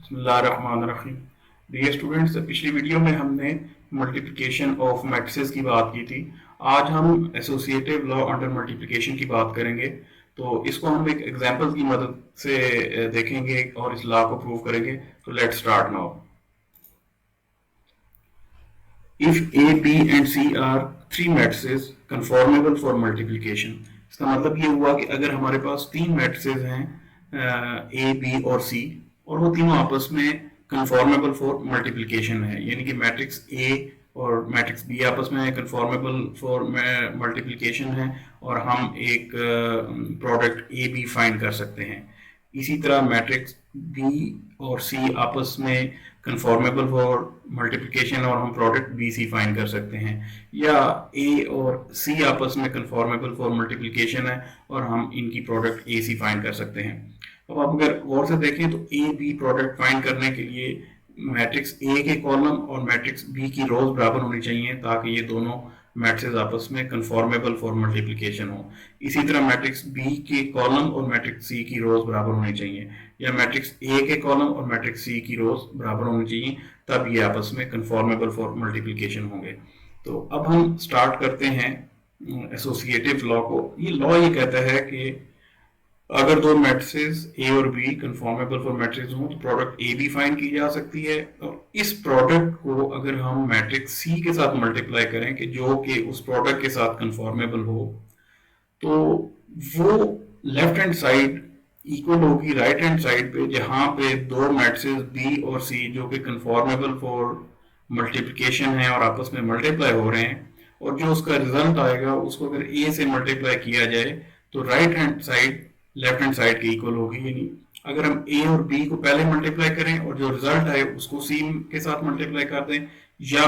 बिस्मिल्लाहिर्रहमानिर्रहीम। Dear students, पिछली video में हमने मल्टीप्लिकेशन ऑफ मैट्रिसेस की बात की थी। आज हम एसोसिएटिव लॉ अंडर मल्टीप्लिकेशन की बात करेंगे। तो इसको हम एक एग्जांपल की मदद से देखेंगे और इस लॉ को प्रूव करेंगे। तो let's start now. If A B and C are three matrices conformable for multiplication. इसका मतलब ये हुआ कि अगर हमारे पास तीन मैट्रिसेस हैं ए बी और सी, और वो तीनों आपस में कंफॉर्मेबल फॉर मल्टीप्लिकेशन है, यानी कि मैट्रिक्स ए और मैट्रिक्स बी आपस में कंफॉर्मेबल फॉर मल्टीप्लिकेशन है, और हम एक प्रोडक्ट ए बी फाइंड कर सकते हैं। इसी तरह मैट्रिक्स बी और सी आपस में कंफॉर्मेबल फॉर मल्टीप्लिकेशन और हम प्रोडक्ट बी सी फाइंड कर सकते हैं, या ए और सी आपस में कंफॉर्मेबल फॉर मल्टीप्लिकेशन है और हम इनकी प्रोडक्ट ए सी फाइंड कर सकते हैं। अब आप अगर गौर से देखें तो ए बी प्रोडक्ट फाइंड करने के लिए मैट्रिक्स ए के कॉलम और मैट्रिक्स बी की रोज बराबर होनी चाहिए, ताकि ये दोनों मैट्रिक्स आपस में कंफॉर्मेबल फॉर मल्टीप्लिकेशन हो। इसी तरह मैट्रिक्स बी के कॉलम और मैट्रिक्स सी की रोज बराबर होनी चाहिए, या मैट्रिक्स ए के कॉलम और मैट्रिक्स सी की रोज बराबर होनी चाहिए, तब ये आपस में कंफॉर्मेबल फॉर मल्टीप्लिकेशन होंगे। तो अब हम स्टार्ट करते हैं एसोसिएटिव लॉ को। ये लॉ ये कहता है कि अगर दो मैट्रिसेस ए और बी कंफॉर्मेबल फॉर मैट्रिक्स हो तो प्रोडक्ट ए बी फाइंड की जा सकती है, और इस प्रोडक्ट को अगर हम मैट्रिक्स सी के साथ मल्टीप्लाई करें कि जो कि उस प्रोडक्ट के साथ कंफॉर्मेबल हो, तो वो लेफ्ट हैंड साइड इक्वल होगी राइट हैंड साइड पे, जहां पे दो मैट्रिसेस बी और सी जो कि कंफॉर्मेबल फॉर मल्टीप्लिकेशन है और आपस में मल्टीप्लाई हो रहे हैं, और जो उसका रिजल्ट आएगा उसको अगर ए से मल्टीप्लाई किया जाए तो right hand side left hand side के इक्वल होगी। यानी अगर हम ए और बी को पहले मल्टीप्लाई करें और जो रिजल्ट आए उसको सी के साथ मल्टीप्लाई कर दें, या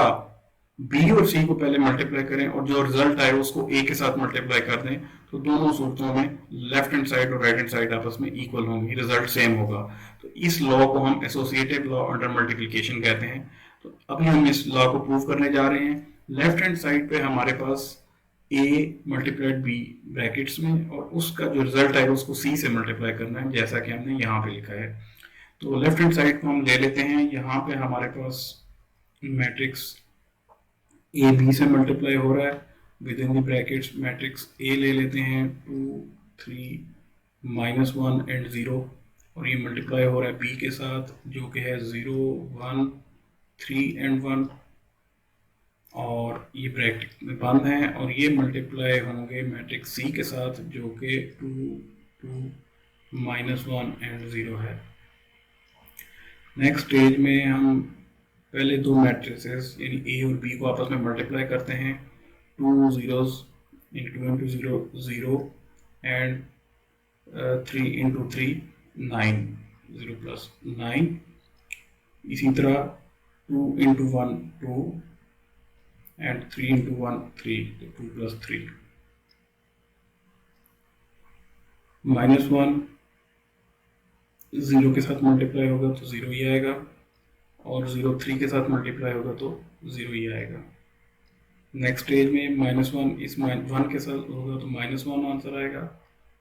बी और सी को पहले मल्टीप्लाई करें और जो रिजल्ट आए उसको ए के साथ मल्टीप्लाई कर दें, तो दोनों सूरतों में लेफ्ट हैंड साइड और राइट हैंड साइड आपस में इक्वल होंगी, रिजल्ट सेम होगा। तो इस लॉ को हम एसोसिएटिव लॉ अंडर मल्टीप्लिकेशन कहते हैं। तो अभी हम इस लॉ को प्रूव करने जा रहे हैं। लेफ्ट हैंड साइड पे हमारे पास ए मल्टीप्लाइड बी ब्रैकेट्स में, और उसका जो रिजल्ट आएगा उसको सी से मल्टीप्लाई करना है, जैसा कि हमने यहाँ पे लिखा है। तो लेफ्ट हैंड साइड को हम ले लेते हैं। यहाँ पे हमारे पास मैट्रिक्स ए बी से मल्टीप्लाई हो रहा है, with in the brackets matrix A ले लेते हैं 2 3 -1 एंड 0, और ये मल्टीप्लाई हो रहा है बी के साथ जो कि है 0 1 3 एंड 1, और ये ब्रैकेट में बंद है, और ये मल्टीप्लाई होंगे मैट्रिक्स सी के साथ जो कि 2 2 -1 एंड 0 है। नेक्स्ट स्टेज में हम पहले दो मैट्रिसेस यानी ए और बी को आपस में मल्टीप्लाई करते हैं। 2 zeros into 2 into 0 0 and 3 into 3 9, 0 plus 9। इसी तरह 2 into 1 2 and 3 into 1 3, तो 2 plus 3। -1 0 के साथ मल्टीप्लाई होगा तो 0 ही आएगा, और 0 3 के साथ मल्टीप्लाई होगा तो 0 ही आएगा। नेक्स्ट स्टेज में -1 इस 1 के साथ होगा तो -1 आंसर आएगा,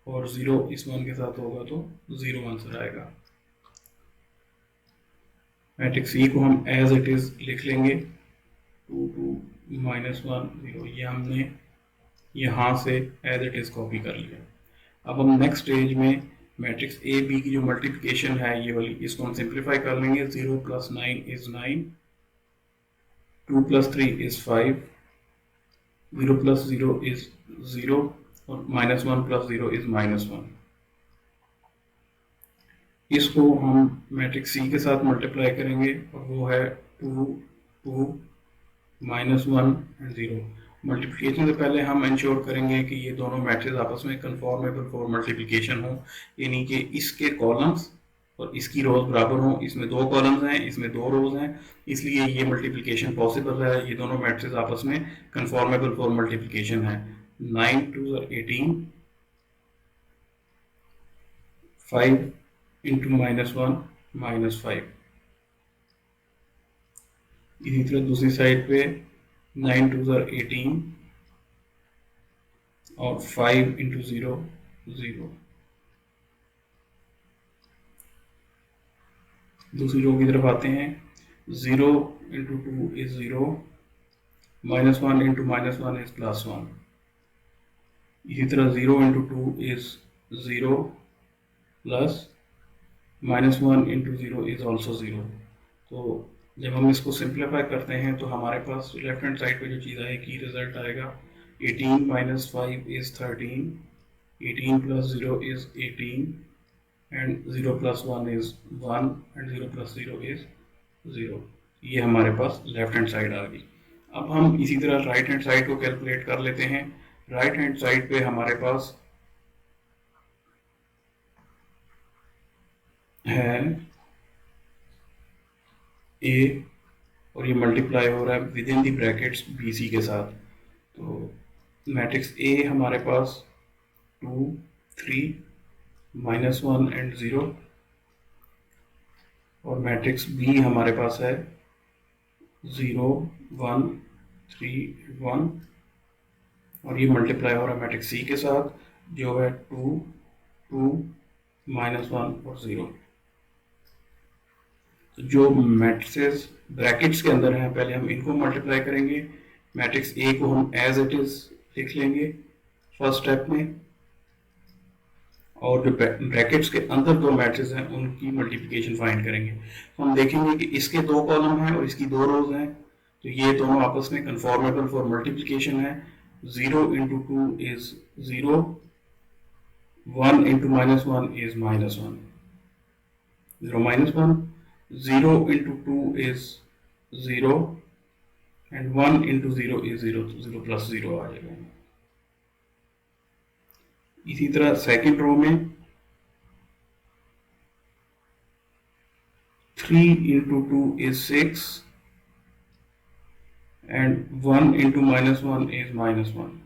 और 0 इस 1 के साथ होगा तो 0 आंसर आएगा। मैट्रिक्स ई को हम एज इट इज लिख लेंगे 2 2 -1 0, ये हमने यहाँ से एज इट इज कॉपी कर लिया। अब हम नेक्स्ट स्टेज में मैट्रिक्स ए बी की जो मल्टीप्लिकेशन है ये वाली, इसको हम सिंप्लीफाई कर लेंगे। 0 + 9 is 9, 2 + 3 is 5, 0 + 0 is 0, और -1 + 0 is -1। इसको हम मैट्रिक्स सी के साथ मल्टीप्लाई करेंगे, और वो है 2 2 -1 एंड 0। मल्टीप्लिकेशन से पहले हम इंश्योर करेंगे कि ये दोनों मैट्रिक्स आपस में कंफॉर्मेबल फॉर मल्टीप्लिकेशन हो, यानी कि इसके कॉलम्स और इसकी रोज बराबर हो। इसमें दो कॉलम्स हैं, इसमें दो रोज हैं, इसलिए ये मल्टीप्लिकेशन पॉसिबल है। ये दोनों मैट्रिक्स आपस में कंफॉर्मेबल फॉर मल्टीप्लिकेशन है। 9 2 18, 5 into -1 -5। इसी तरह दूसरी साइड पे 9 2 18, और 5 into 0 0। दूसरी रो की तरफ आते हैं, 0 इंटू 2 इज 0, -1 इंटू -1 इज +1, इसी तरह 0 into 2 is 0 plus -1 into 0 is also 0। तो जब हम इसको सिंप्लीफाई करते हैं तो हमारे पास लेफ्ट हैंड साइड पे जो चीज़ आएगी, रिजल्ट आएगा 18 - 5 is 13, 18 + 0 is 18, and 0 + 1 is 1, and 0 + 0 is 0। ये हमारे पास लेफ्ट हैंड साइड आ गई। अब हम इसी तरह राइट हैंड साइड को कैलकुलेट कर लेते हैं। राइट हैंड साइड पे हमारे पास है ए, और ये मल्टीप्लाई हो रहा है with in the brackets B C के साथ। तो मैट्रिक्स ए हमारे पास 2, 3, -1 एंड 0, और मैट्रिक्स बी हमारे पास है 0, 1, 3, 1, और ये मल्टीप्लाई हो रहा है मैट्रिक्स सी के साथ जो है 2, 2, -1 और 0। तो जो मैट्रिसेस ब्रैकेट्स के अंदर हैं पहले हम इनको मल्टीप्लाई करेंगे। मैट्रिक्स ए को हम एज इट इज लिख लेंगे फर्स्ट स्टेप में, और जो ब्रैकेट्स के अंदर दो मैट्रिक्स हैं उनकी मल्टीप्लिकेशन फाइंड करेंगे। तो हम देखेंगे कि इसके दो कॉलम हैं और इसकी दो रोज हैं, तो ये दोनों आपस में कंफॉर्मेबल फॉर मल्टीप्लिकेशन है। 0 into 2 is 0, 1 into -1 is -1, 0 -1, 0 into 2 is 0, and 1 into 0 is 0, तो 0 plus 0 आ जाएगा। इसी तरह सेकेंड रो में 3 into 2 is 6, and 1 into -1 is -1,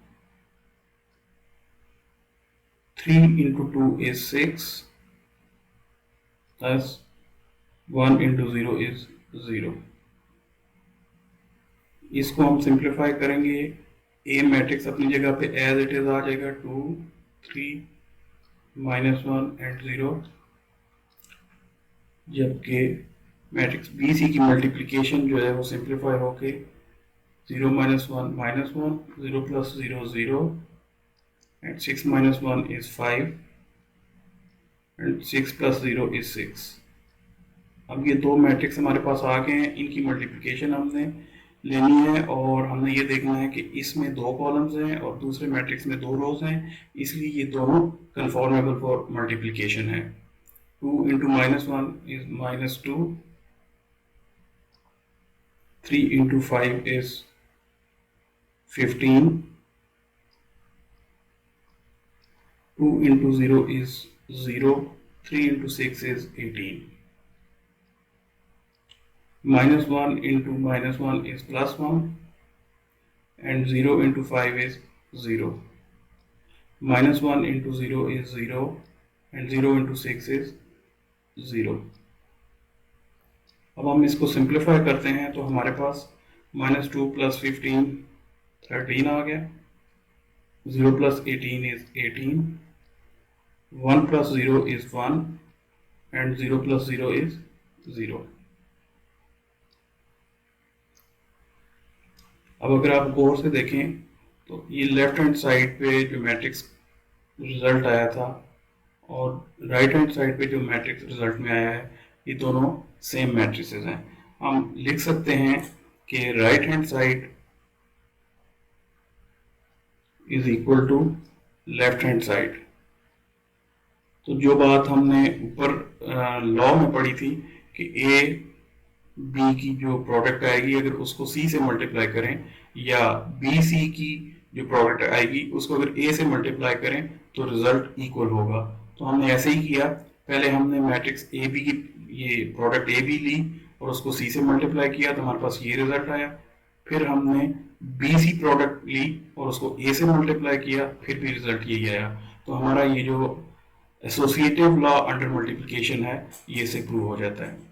3 into 2 is 6, plus 1 into 0 is 0। इसको हम सिंप्लीफाई करेंगे, ए मैट्रिक्स अपनी जगह पे एज इट इज आ जाएगा 2, 3, -1 एंड 0, जबकि मैट्रिक्स बी सी की मल्टीप्लिकेशन जो है वो सिंप्लीफाई होके 0 - 1 -1, 0 + 0 0, and 6 - 1 is 5, and 6 + 0 is 6। अब ये दो मैट्रिक्स हमारे पास आ गए हैं, इनकी मल्टीप्लिकेशन हमने लेनी है और हमने ये देखना है कि इसमें दो कॉलम्स हैं और दूसरे मैट्रिक्स में दो रोज हैं, इसलिए ये दोनों कंफॉर्मेबल फॉर मल्टीप्लिकेशन है। 2 into -1 is -2, 3 into 5 is 15, 2 into 0 is 0, 3 into 6 is 18, -1 into -1 is +1, and 0 into 5 is 0, -1 into 0 is 0, and 0 into 6 is 0। अब हम इसको सिंप्लीफाई करते हैं तो हमारे पास -2 + 15 13 आ गया, 0 + 18 is 18, 1 + 0 is 1, and 0 + 0 is 0। अब अगर आप गौर से देखें तो ये लेफ्ट हैंड साइड पे जो मैट्रिक्स रिजल्ट आया था और राइट हैंड साइड पे जो मैट्रिक्स रिजल्ट में आया है, ये दोनों सेम मैट्रिसेस हैं। हम लिख सकते हैं कि right hand side is equal to left hand side. तो जो बात हमने ऊपर लॉ में पढ़ी थी कि ए बी की जो प्रोडक्ट आएगी अगर उसको सी से मल्टीप्लाई करें, या बी सी की जो प्रोडक्ट आएगी उसको अगर ए से मल्टीप्लाई करें तो रिजल्ट इक्वल होगा। तो हमने ऐसे ही किया, पहले हमने मैट्रिक्स ए बी की ये प्रोडक्ट ए बी ली और उसको सी से मल्टीप्लाई किया तो हमारे पास ये रिजल्ट आया। फिर हमने बी सी प्रोडक्ट ली और उसको ए से मल्टीप्लाई किया, फिर भी रिजल्ट यही आया। तो हमारा ये जो एसोसिएटिव लॉ अंडर मल्टीप्लिकेशन है ये से प्रूव हो जाता है।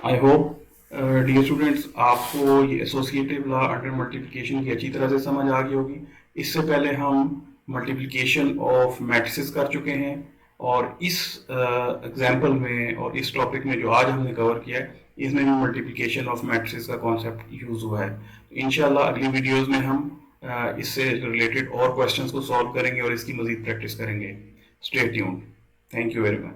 आई होप डियर स्टूडेंट्स आपको ये एसोसिएटिव लॉ अंडर मल्टीप्लिकेशन की अच्छी तरह से समझ आ गई होगी। इससे पहले हम मल्टीप्लिकेशन ऑफ मैट्रिसेस कर चुके हैं, और इस एग्जाम्पल में और इस टॉपिक में जो आज हमने कवर किया है, इसमें भी मल्टीप्लिकेशन ऑफ मैट्रिक्स का कॉन्सेप्ट यूज हुआ है। तो इंशाल्लाह अगली वीडियोस में हम इससे रिलेटेड और क्वेश्चंस को सॉल्व करेंगे और इसकी मजीद प्रैक्टिस करेंगे। Stay tuned. Thank you very much.